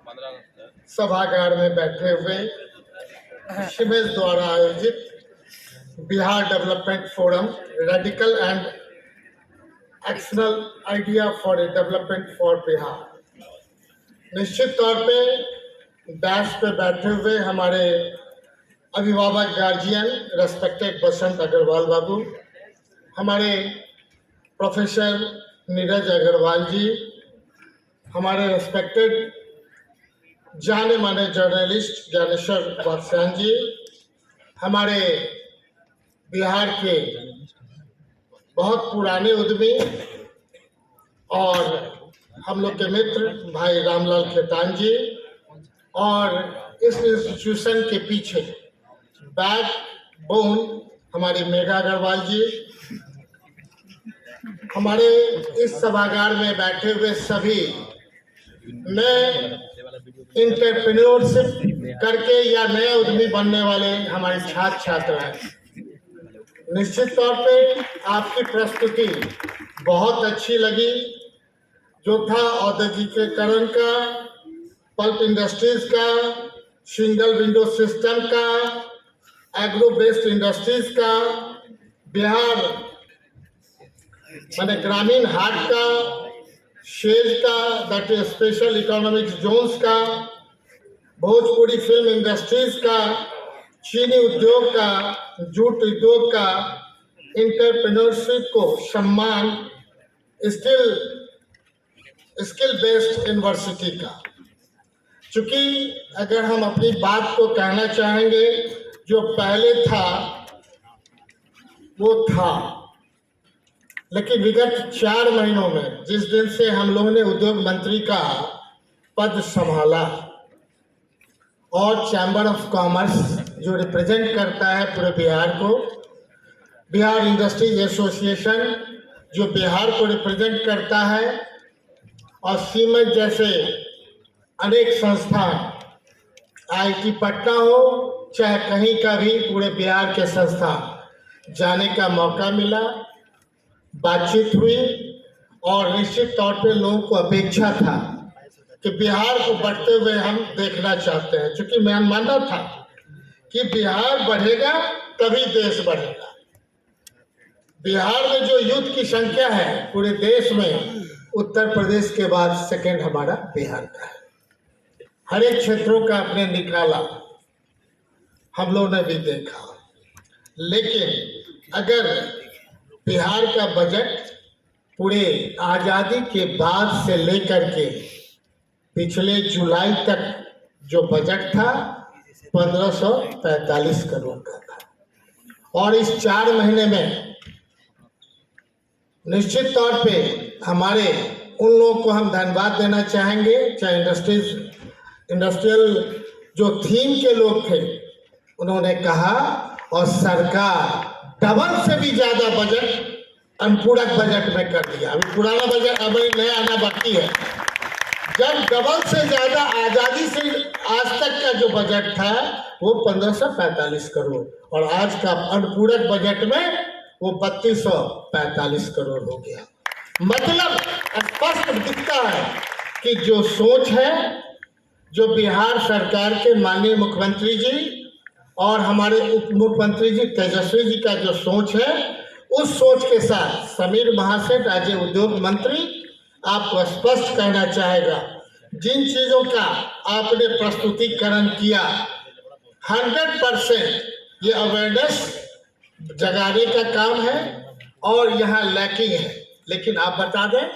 सभागार में बैठे हुए शिमेश द्वारा आयोजित Bihar development forum radical and actional idea for development for Bihar. निश्चित तौर पे डैश पे बैठे हुए हमारे अभिभावक गार्जियन रेस्पेक्टेड बसंत अग्रवाल बाबू, हमारे प्रोफेसर नीरज अग्रवाल जी, हमारे रेस्पेक्टेड जाने माने जर्नलिस्ट ज्ञानेश्वर वात्स्यायन जी, हमारे बिहार के बहुत पुराने उद्यमी और हम लोग के मित्र भाई रामलाल खेतान जी, और इस इंस्टीट्यूशन के पीछे बैक बोन हमारी मेघा अग्रवाल जी, हमारे इस सभागार में बैठे हुए सभी नए इंटरप्रेन्योरशिप करके या नए उद्यमी बनने वाले हमारे छात्र छात्राएं, निश्चित तौर पे आपकी प्रस्तुति बहुत अच्छी लगी। जो था औद्योगिकीकरण का, पल्प इंडस्ट्रीज का, सिंगल विंडो सिस्टम का, एग्रो बेस्ड इंडस्ट्रीज का, बिहार माने ग्रामीण हाट का, शेज का that is special economic zones का, भोजपुरी फिल्म इंडस्ट्रीज का, चीनी उद्योग का, जूट उद्योग का, इंटरप्रेन्योरशिप को सम्मान, स्किल बेस्ड यूनिवर्सिटी का। चूंकि अगर हम अपनी बात को कहना चाहेंगे, जो पहले था वो था, लेकिन विगत 4 महीनों में जिस दिन से हम लोगों ने उद्योग मंत्री का पद संभाला और चैम्बर ऑफ कॉमर्स जो रिप्रेजेंट करता है पूरे बिहार को, बिहार इंडस्ट्रीज एसोसिएशन जो बिहार को रिप्रेजेंट करता है, और सीमेंट जैसे अनेक संस्थान, आईआईटी पटना हो चाहे कहीं का भी पूरे बिहार के संस्थान जाने का मौका मिला, बातचीत हुई, और निश्चित तौर पे लोगों को अपेक्षा था कि बिहार को बढ़ते हुए हम देखना चाहते हैं। क्योंकि मैं मानता था कि बिहार बढ़ेगा तभी देश बढ़ेगा। बिहार में जो यूथ की संख्या है पूरे देश में, उत्तर प्रदेश के बाद सेकंड हमारा बिहार का है। हर एक क्षेत्रों का अपने निकाला हम लोगों ने भी देखा, लेकिन अगर बिहार का बजट पूरे आज़ादी के बाद से लेकर के पिछले जुलाई तक जो बजट था 1545 करोड़ का था, और इस 4 महीने में निश्चित तौर पे हमारे उन लोगों को हम धन्यवाद देना चाहेंगे, चाहे इंडस्ट्रियल जो थीम के लोग थे उन्होंने कहा, और सरकार डबल से भी ज्यादा बजट अनुपूरक बजट में कर दिया। अभी पुराना बजट अभी नया आना बाकी है। जब डबल से ज्यादा आजादी से आज तक का जो बजट था वो 1545 करोड़, और आज का अनुपूरक बजट में वो 3245 करोड़ हो गया। मतलब स्पष्ट दिखता है कि जो सोच है, जो बिहार सरकार के माननीय मुख्यमंत्री जी और हमारे उप मुख्यमंत्री जी तेजस्वी जी का जो सोच है, उस सोच के साथ समीर महासेठ आज उद्योग मंत्री आपको स्पष्ट कहना चाहेगा, जिन चीजों का आपने प्रस्तुतिकरण किया 100% ये अवेयरनेस जगाने का काम है और यहाँ लैकिंग है। लेकिन आप बता दें,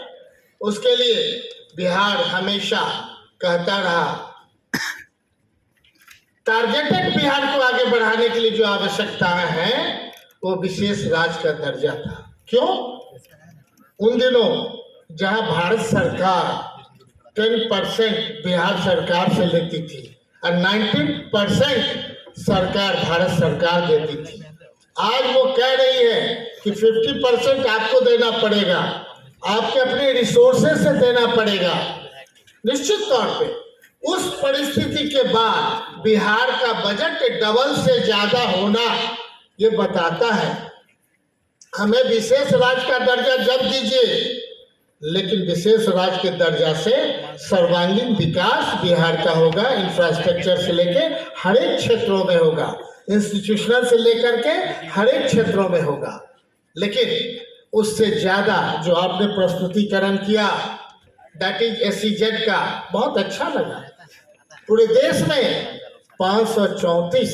उसके लिए बिहार हमेशा कहता रहा, टारगेटेड बिहार को आगे बढ़ाने के लिए जो आवश्यकताएं हैं वो विशेष राज्य का दर्जा था। क्यों? उन दिनों जहां भारत सरकार 10% बिहार सरकार से लेती थी और 19% सरकार भारत सरकार देती थी, आज वो कह रही है कि 50% आपको देना पड़ेगा, आपके अपने रिसोर्सेज से देना पड़ेगा। निश्चित तौर पे उस परिस्थिति के बाद बिहार का बजट डबल से ज्यादा होना ये बताता है हमें विशेष राज्य का दर्जा जब दीजिए लेकिन विशेष राज्य के दर्जा से सर्वांगीण विकास बिहार का होगा। इंफ्रास्ट्रक्चर से लेके हर एक क्षेत्रों में होगा, इंस्टीट्यूशनल से लेकर के हर एक क्षेत्रों में होगा। लेकिन उससे ज़्यादा जो आपने प्रस्तुतिकरण किया दैट इज SEZ का, बहुत अच्छा लगा। पूरे देश में 534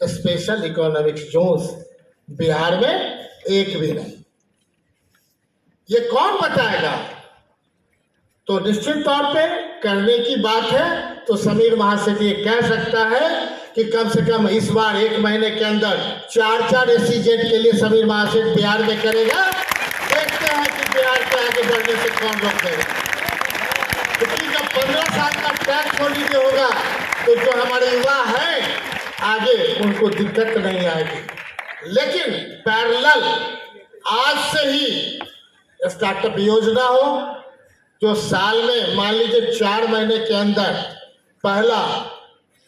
स्पेशल इकोनॉमिक जोन्स, बिहार में एक भी नहीं। ये कौन बताएगा? तो निश्चित तौर पे करने की बात है तो समीर महासेठी कह सकता है कि कम से कम इस बार 1 महीने के अंदर 4 SEZ के लिए समीर महासेठ बिहार में करेगा। देखते हैं कि बिहार के आगे बढ़ने से कौन रोक देगा। क्योंकि जब 15 साल का टैक्स हॉलीडे होगा तो जो हमारे युवा हैं आगे उनको दिक्कत नहीं आएगी। लेकिन पैरेलल आज से ही स्टार्टअप योजना हो, जो साल में मान लीजिए 4 महीने के अंदर पहला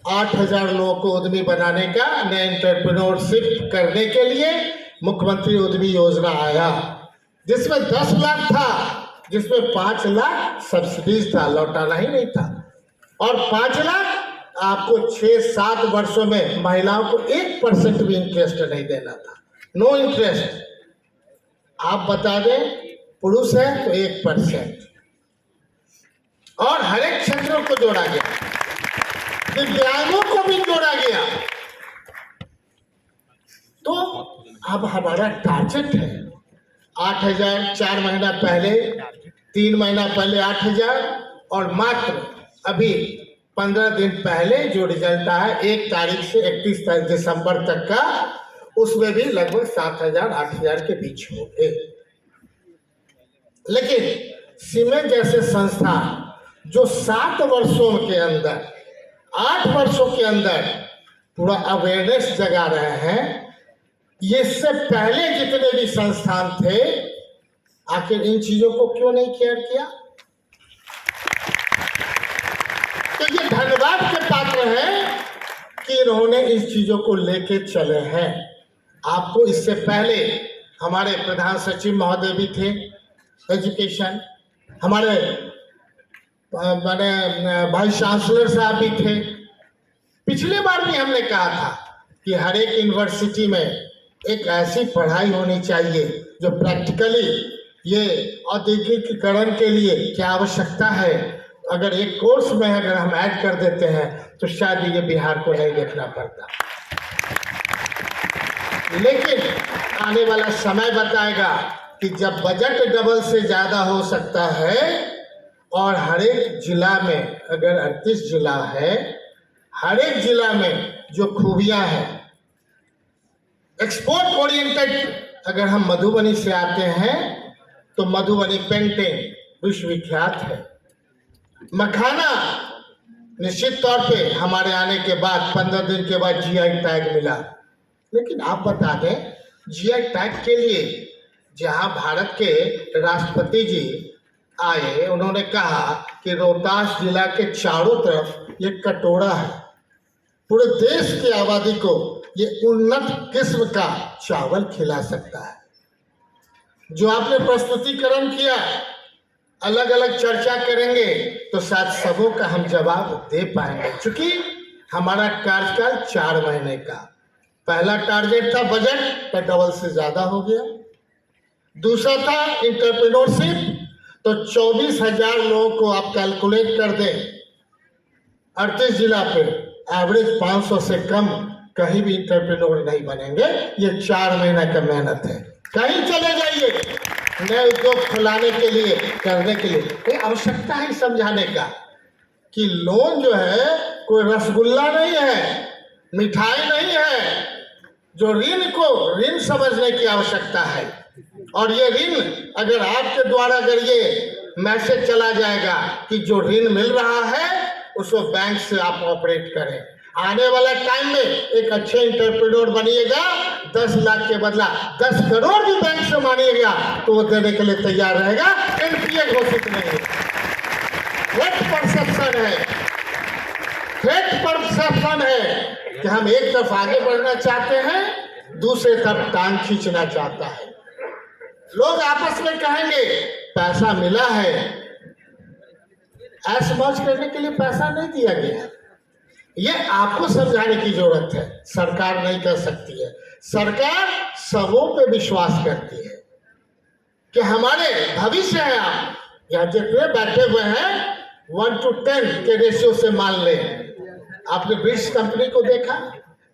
8,000 लोगों को उद्यमी बनाने का, नए एंटरप्रेन्योरशिप करने के लिए मुख्यमंत्री उद्यमी योजना आया, जिसमें 10 लाख था, जिसमें 5 लाख सब्सिडीज था, लौटाना ही नहीं था, और 5 लाख आपको 6-7 वर्षों में महिलाओं को 1% भी इंटरेस्ट नहीं देना था, नो इंटरेस्ट। आप बता दें पुरुष है तो 1%, और हर एक क्षेत्रों को जोड़ा गया, दिव्यांगों को भी जोड़ा गया। तो अब हमारा टारगेट है 8,000, 4 महीना पहले, 3 महीना पहले 8,000, और मात्र अभी 15 दिन पहले जो रिजल्ट आया 1 तारीख से 31 दिसंबर तक का, उसमें भी लगभग 7,000, 8,000 के बीच हो गए। लेकिन सीमेंट जैसे संस्थान जो 7 वर्षों के अंदर, 8 वर्षों के अंदर पूरा अवेयरनेस जगा रहे हैं, ये इससे पहले जितने भी संस्थान थे आखिर इन चीजों को क्यों नहीं केयर किया? तो ये धन्यवाद के पात्र हैं कि इन्होंने इस चीजों को लेके चले हैं। आपको इससे पहले हमारे प्रधान सचिव महोदय भी थे एजुकेशन, हमारे वाइस चांसलर साहब भी थे। पिछले बार भी हमने कहा था कि हर एक यूनिवर्सिटी में एक ऐसी पढ़ाई होनी चाहिए जो प्रैक्टिकली ये औद्योगिकीकरण के लिए क्या आवश्यकता है, अगर एक कोर्स में अगर हम ऐड कर देते हैं तो शायद ये बिहार को नहीं देखना पड़ता। लेकिन आने वाला समय बताएगा कि जब बजट डबल से ज़्यादा हो सकता है और हर एक जिला में, अगर 38 जिला है, हर एक जिला में जो खूबियां हैं, एक्सपोर्ट ओरिएंटेड, अगर हम मधुबनी से आते हैं तो मधुबनी पेंटिंग विश्वविख्यात है। मखाना निश्चित तौर पे हमारे आने के बाद 15 दिन के बाद GI टैग मिला। लेकिन आप बता दें GI टैग के लिए जहां भारत के राष्ट्रपति जी आए, उन्होंने कहा कि रोहतास जिला के चारों तरफ ये कटोरा है, पूरे देश की आबादी को ये उन्नत किस्म का चावल खिला सकता है। जो आपने प्रस्तुतिकरण किया, अलग अलग चर्चा करेंगे तो शायद सबों का हम जवाब दे पाएंगे, क्योंकि हमारा कार्यकाल 4 महीने का। पहला टारगेट था बजट का डबल से ज्यादा हो गया, दूसरा था एंटरप्रेन्योरशिप, तो 24,000 लोगों को आप कैलकुलेट कर दें, 38 जिला पे एवरेज 500 से कम कहीं भी एंटरप्रेन्योर नहीं बनेंगे। ये 4 महीना का मेहनत है। कहीं चले जाइए नए उद्योग खुलाने के लिए, करने के लिए कोई आवश्यकता है समझाने का कि लोन जो है कोई रसगुल्ला नहीं है, मिठाई नहीं है, जो ऋण को ऋण समझने की आवश्यकता है। और ये ऋण अगर आपके द्वारा अगर ये मैसेज चला जाएगा कि जो ऋण मिल रहा है उसको बैंक से आप ऑपरेट करें, आने वाला टाइम में एक अच्छे एंटरप्रेन्योर बनिएगा, 10 लाख के बदला 10 करोड़ भी बैंक से मांगिएगा तो वो देने के लिए तैयार रहेगा। NPA घोषित नहीं है, थ्रेट परसेप्शन है, थ्रेट परसेप्शन है कि हम एक तरफ आगे बढ़ना चाहते हैं, दूसरे तरफ टांग खींचना चाहता है। लोग आपस में कहेंगे पैसा मिला है, ऐश मौज करने के लिए पैसा नहीं दिया गया। ये आपको समझाने की जरूरत है। सरकार नहीं कर सकती है। सरकार सबों पे विश्वास करती है कि हमारे भविष्य है। आप यहाँ जितने बैठे हुए हैं 1:10 के रेशियो से मान लें। आपने ब्रिक्स कंपनी को देखा,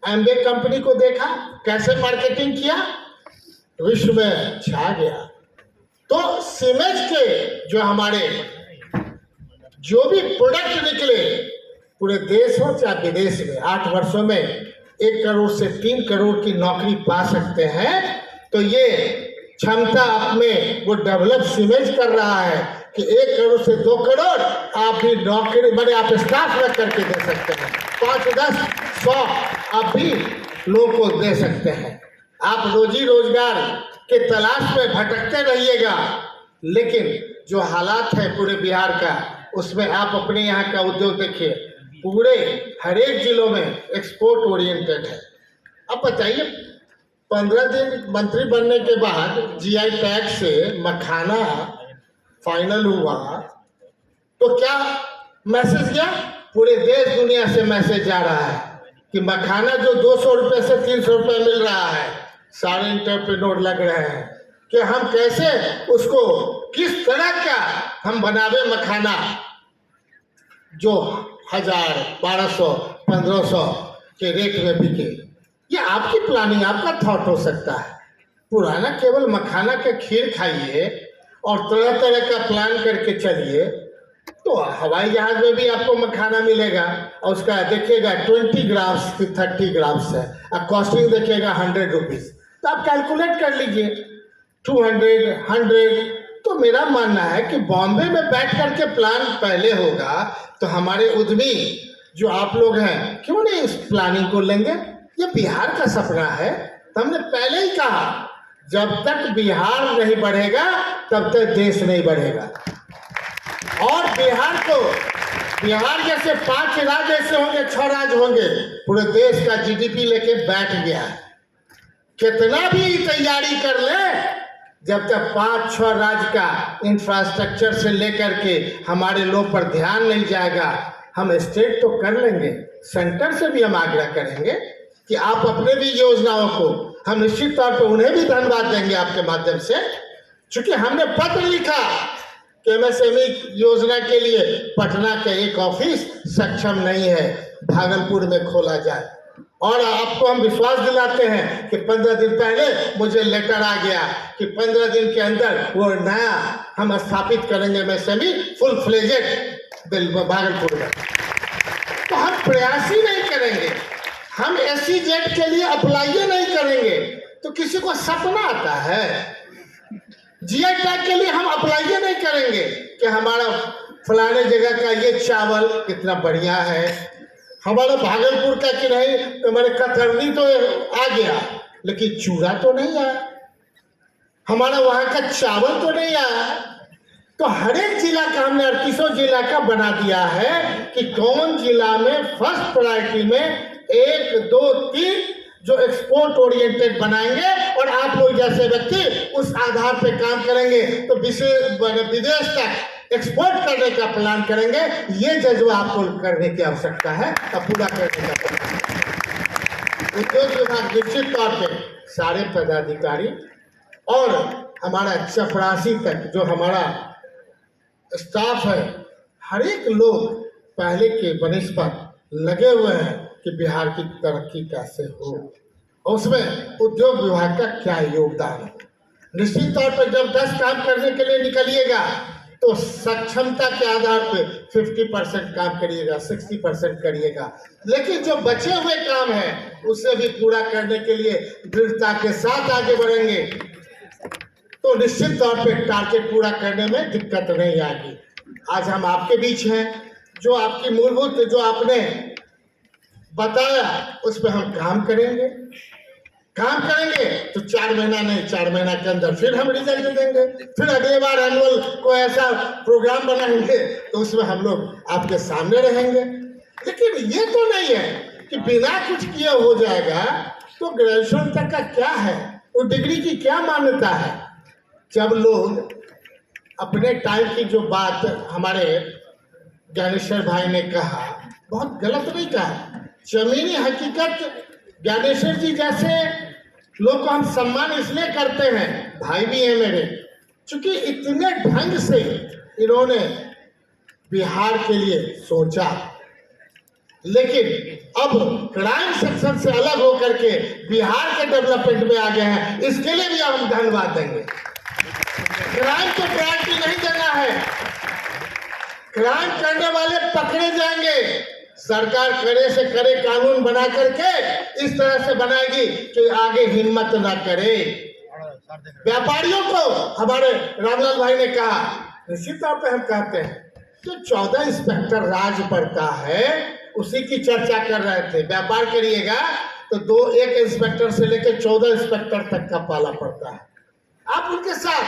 एमबे कंपनी को देखा, कैसे मार्केटिंग किया, विश्व में छा गया। तो सीमेंट के जो हमारे जो भी प्रोडक्ट निकले पूरे देश हो चाहे विदेश में, 8 वर्षों में 1 करोड़ से 3 करोड़ की नौकरी पा सकते हैं। तो ये क्षमता आप में वो डेवलप सीमेंट कर रहा है कि 1 करोड़ से 2 करोड़ आप भी नौकरी बने आप स्टाफ रख करके दे सकते हैं। 5, 10, 100 आप भी लोगों को दे सकते हैं। आप रोजी रोजगार के तलाश में भटकते रहिएगा, लेकिन जो हालात है पूरे बिहार का, उसमें आप अपने यहाँ का उद्योग देखिए, पूरे हर एक जिलों में एक्सपोर्ट ओरिएंटेड है। अब बताइए, 15 दिन मंत्री बनने के बाद जीआई टैग से मखाना फाइनल हुआ तो क्या मैसेज गया? पूरे देश दुनिया से मैसेज जा रहा है कि मखाना जो 200 रुपये से 300 रुपये मिल रहा है, सारे इंटरप्रेन्योर लग रहे हैं कि हम कैसे उसको किस तरह का हम बनावे मखाना जो 1000, 1200, 1500 के रेट में बिके। ये आपकी प्लानिंग, आपका थॉट हो सकता है। पुराना केवल मखाना के खीर खाइए और तरह तरह का प्लान करके चलिए तो हवाई जहाज में भी आपको मखाना मिलेगा और उसका देखिएगा 20 ग्राम्स की 30 ग्राम्स है और कॉस्टिंग देखिएगा 100 रुपीज़। तो आप कैलकुलेट कर लीजिए 200, 100। तो मेरा मानना है कि बॉम्बे में बैठ करके प्लान पहले होगा तो हमारे उद्यमी जो आप लोग हैं क्यों नहीं इस प्लानिंग को लेंगे? ये बिहार का सपना है। तो हमने पहले ही कहा जब तक बिहार नहीं बढ़ेगा तब तक देश नहीं बढ़ेगा। और बिहार जैसे 5 राज्य ऐसे होंगे, 6 राज्य होंगे, पूरे देश का जीडीपी लेके बैठ गया है। कितना भी तैयारी कर ले, जब तक 5-6 राज्य का इंफ्रास्ट्रक्चर से लेकर के हमारे लोग पर ध्यान नहीं जाएगा, हम स्टेट तो कर लेंगे, सेंटर से भी हम आग्रह करेंगे कि आप अपने भी योजनाओं को, हम निश्चित तौर पर उन्हें भी धन्यवाद देंगे आपके माध्यम से, क्योंकि हमने पत्र लिखा कि एमएसएमई योजना के लिए पटना का एक ऑफिस सक्षम नहीं है, भागलपुर में खोला जाए। और आपको हम विश्वास दिलाते हैं कि 15 दिन पहले मुझे लेटर आ गया कि 15 दिन के अंदर वो नया हम स्थापित करेंगे एमएसएमई फुल फ्लेजेड भागलपुर में। तो हम प्रयास ही नहीं करेंगे, हम SEZ के लिए अप्लाई नहीं करेंगे तो किसी को सपना आता है? जीआई टैग के लिए हम अप्लाई नहीं करेंगे कि हमारा फलाने जगह का ये चावल कितना बढ़िया है, हमारा भागलपुर का कि नहीं, हमारे कतरनी तो आ गया लेकिन चूड़ा तो नहीं आया, हमारा वहाँ का चावल तो नहीं आया। तो हर एक जिला का हमने 38 जिला का बना दिया है कि कौन जिला में फर्स्ट प्रायोरिटी में 1, 2, 3 जो एक्सपोर्ट ओरिएंटेड बनाएंगे और आप लोग जैसे व्यक्ति उस आधार पे काम करेंगे तो विदेश तक एक्सपोर्ट करने का प्लान करेंगे। ये जज्बा आपको करने की आवश्यकता है और पूरा करने का प्लान। उद्योग विभाग निश्चित तौर पे सारे पदाधिकारी और हमारा चपरासी तक जो हमारा स्टाफ है, हर एक लोग पहले के बनिस्पत लगे हुए हैं कि बिहार की तरक्की कैसे हो और उसमें उद्योग विभाग का क्या योगदान है। निश्चित तौर पर जब 10 काम करने के लिए निकलिएगा तो सक्षमता के आधार पे 50% काम करिएगा, 60% करिएगा, लेकिन जो बचे हुए काम है उसे भी पूरा करने के लिए दृढ़ता के साथ आगे बढ़ेंगे तो निश्चित तौर पे टारगेट पूरा करने में दिक्कत नहीं आएगी। आज हम आपके बीच हैं, जो आपकी मूलभूत जो आपने बताया उस पर हम काम करेंगे तो 4 महीना नहीं, 4 महीना के अंदर फिर हम रिजल्ट देंगे, फिर अगले बार एनुअल को ऐसा प्रोग्राम बनाएंगे तो उसमें हम लोग आपके सामने रहेंगे। लेकिन ये तो नहीं है कि बिना कुछ किए हो जाएगा। तो ग्रेजुएशन तक का क्या है, वो डिग्री की क्या मान्यता है? जब लोग अपने टाइम की जो बात हमारे ज्ञानेश्वर भाई ने कहा, बहुत गलत नहीं कहा। जमीनी हकीकत, ज्ञानेश्वर जी जैसे लोग को हम सम्मान इसलिए करते हैं, भाई भी हैं मेरे, क्योंकि इतने ढंग से इन्होंने बिहार के लिए सोचा। लेकिन अब क्राइम सेक्शन से अलग होकर के बिहार के डेवलपमेंट में आ गए हैं, इसके लिए भी हम धन्यवाद देंगे। क्राइम को प्रायोरिटी नहीं देना है, क्राइम करने वाले पकड़े जाएंगे। सरकार करे से करे कानून बना करके इस तरह से बनाएगी कि आगे हिम्मत ना करे। व्यापारियों को हमारे रामलाल भाई ने कहा, निश्चित तौर पे हम कहते हैं तो 14 इंस्पेक्टर राज पड़ता है, उसी की चर्चा कर रहे थे। व्यापार करिएगा तो एक इंस्पेक्टर से लेकर 14 इंस्पेक्टर तक का पाला पड़ता है। आप उनके साथ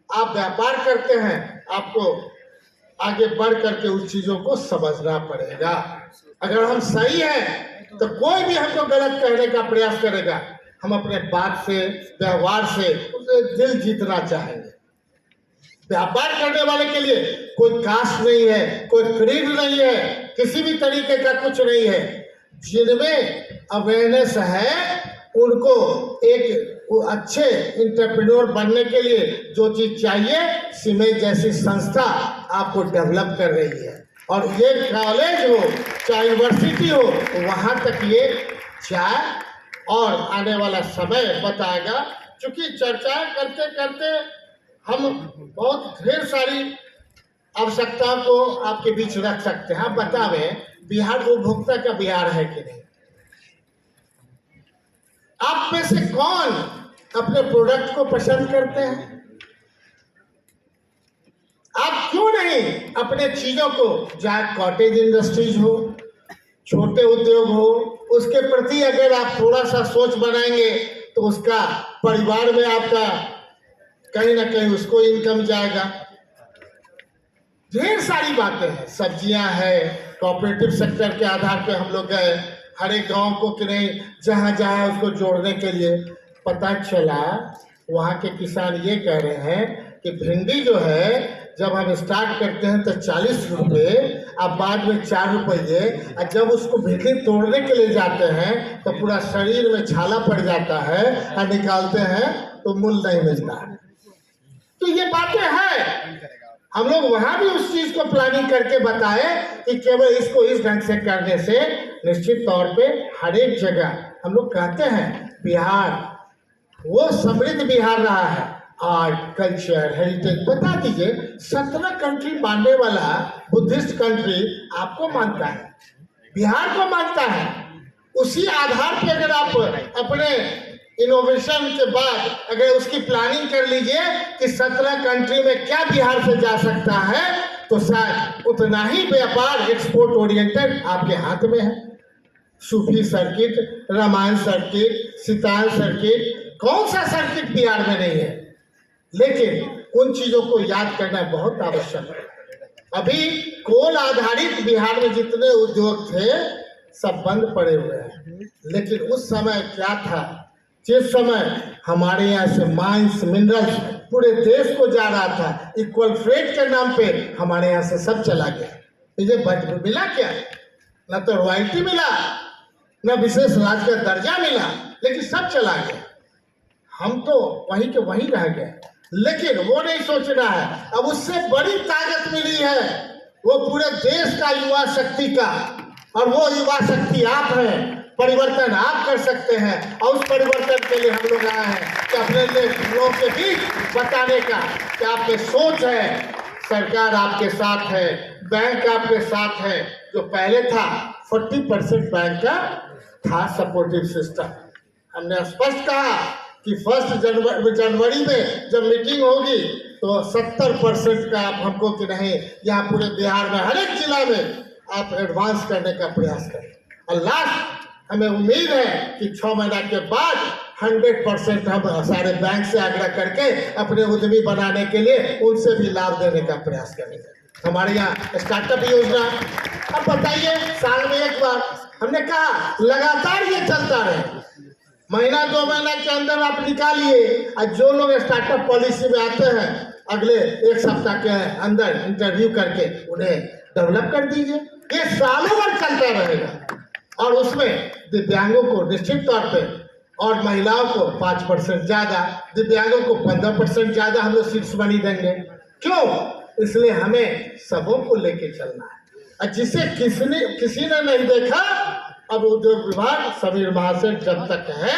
आप व्यापार करते हैं, आपको आगे बढ़ करके उस चीजों को समझना पड़ेगा। अगर हम सही हैं तो कोई भी हमको गलत कहने का प्रयास करेगा, हम अपने बात से, व्यवहार से उसे दिल जीतना चाहेंगे। व्यापार करने वाले के लिए कोई कास्ट नहीं है, कोई क्रीड नहीं है, किसी भी तरीके का कुछ नहीं है। जिनमें अवेयरनेस है उनको एक अच्छे इंटरप्रेन्योर बनने के लिए जो चीज चाहिए, सीमेंट जैसी संस्था आपको डेवलप कर रही है। और ये कॉलेज हो चाहे यूनिवर्सिटी हो, वहाँ तक ये जाए और आने वाला समय बताएगा। क्योंकि चर्चा करते करते हम बहुत ढेर सारी आवश्यकताओं को आपके बीच रख सकते हैं। आप बतावें, बिहार उपभोक्ता का बिहार है कि नहीं? आप में से कौन अपने प्रोडक्ट को पसंद करते हैं? आप क्यों नहीं अपने चीजों को, चाहे कॉटेज इंडस्ट्रीज हो, छोटे उद्योग हो, उसके प्रति अगर आप थोड़ा सा सोच बनाएंगे तो उसका परिवार में आपका कहीं ना कहीं उसको इनकम जाएगा। ढेर सारी बातें हैं, सब्जियां हैं, कोऑपरेटिव सेक्टर के आधार पे हम लोग गए हर एक गांव को कि नहीं, जहां जहां उसको जोड़ने के लिए। पता चला वहां के किसान ये कह रहे हैं कि भिंडी जो है जब हम स्टार्ट करते हैं तो 40 रुपये, अब बाद में 4 रुपये, और जब उसको भिंडी तोड़ने के लिए जाते हैं तो पूरा शरीर में छाला पड़ जाता है और निकालते हैं तो मूल्य नहीं मिलता। तो ये बातें हैं, हम लोग वहां भी उस चीज को प्लानिंग करके बताए कि केवल इसको इस ढंग से करने से निश्चित तौर पे हर एक जगह हम लोग कहते हैं बिहार वो समृद्ध बिहार रहा है। आर्ट, कल्चर, हेरिटेज, बता दीजिए 17 कंट्री मानने वाला बुद्धिस्ट कंट्री आपको मानता है, बिहार को मानता है। उसी आधार पे अगर आप अपने इनोवेशन के बाद अगर उसकी प्लानिंग कर लीजिए कि 17 कंट्री में क्या बिहार से जा सकता है, तो शायद उतना ही व्यापार एक्सपोर्ट ओरिएंटेड आपके हाथ में है। सूफी सर्किट, रामायण सर्किट, सितार सर्किट, कौन सा सर्किट बिहार में नहीं है? लेकिन उन चीजों को याद करना बहुत आवश्यक है। अभी कोल आधारित बिहार में जितने उद्योग थे सब बंद पड़े हुए हैं। लेकिन उस समय क्या था, जिस समय हमारे यहाँ से माइंस, मिनरल्स पूरे देश को जा रहा था, इक्वल फ्रेट के नाम पे हमारे यहाँ से सब चला गया। मुझे मिला क्या? न तो रॉयल्टी मिला, न विशेष राज्य का दर्जा मिला, लेकिन सब चला गया। हम तो वहीं के वहीं रह गए। लेकिन वो नहीं सोचना है, अब उससे बड़ी ताकत मिली है, वो पूरे देश का युवा शक्ति का, और वो युवा शक्ति आप हैं। परिवर्तन आप कर सकते हैं, और उस परिवर्तन के लिए हम लोग आए हैं कि अपने लोगों के बीच बताने का कि आपकी सोच है, सरकार आपके साथ है, बैंक आपके साथ है। जो पहले था 40% बैंक का था सपोर्टिव सिस्टम। हमने स्पष्ट कहा कि 1 जनवरी में जब मीटिंग होगी तो 70% का आप हमको कि नहीं, यहाँ पूरे बिहार में हर एक जिला में आप एडवांस करने का प्रयास करें। और लास्ट हमें उम्मीद है कि 6 महीना के बाद 100% हम सारे बैंक से आग्रह करके अपने उद्यमी बनाने के लिए उनसे भी लाभ देने का प्रयास करेंगे। हमारे यहाँ स्टार्टअप योजना, अब बताइए, साल में एक बार हमने कहा लगातार ये चलता रहे, महीना 2 महीना के अंदर आप निकालिए। और जो लोग स्टार्टअप पॉलिसी में आते हैं अगले एक सप्ताह के अंदर इंटरव्यू करके उन्हें डेवलप कर दीजिए। ये सालों भर चलता रहेगा और उसमें दिव्यांगों को निश्चित तौर पे और महिलाओं को 5% ज़्यादा, दिव्यांगों को 15% ज़्यादा हम लोग सीट्स बनी देंगे। क्यों? इसलिए हमें सबों को लेके चलना है। और जिसे किसी ने नहीं देखा, अब उद्योग विभाग समीर महाशय जब तक है,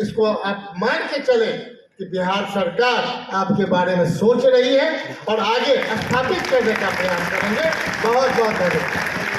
इसको आप मान के चले कि बिहार सरकार आपके बारे में सोच रही है और आगे स्थापित करने का प्रयास करेंगे। बहुत बहुत धन्यवाद।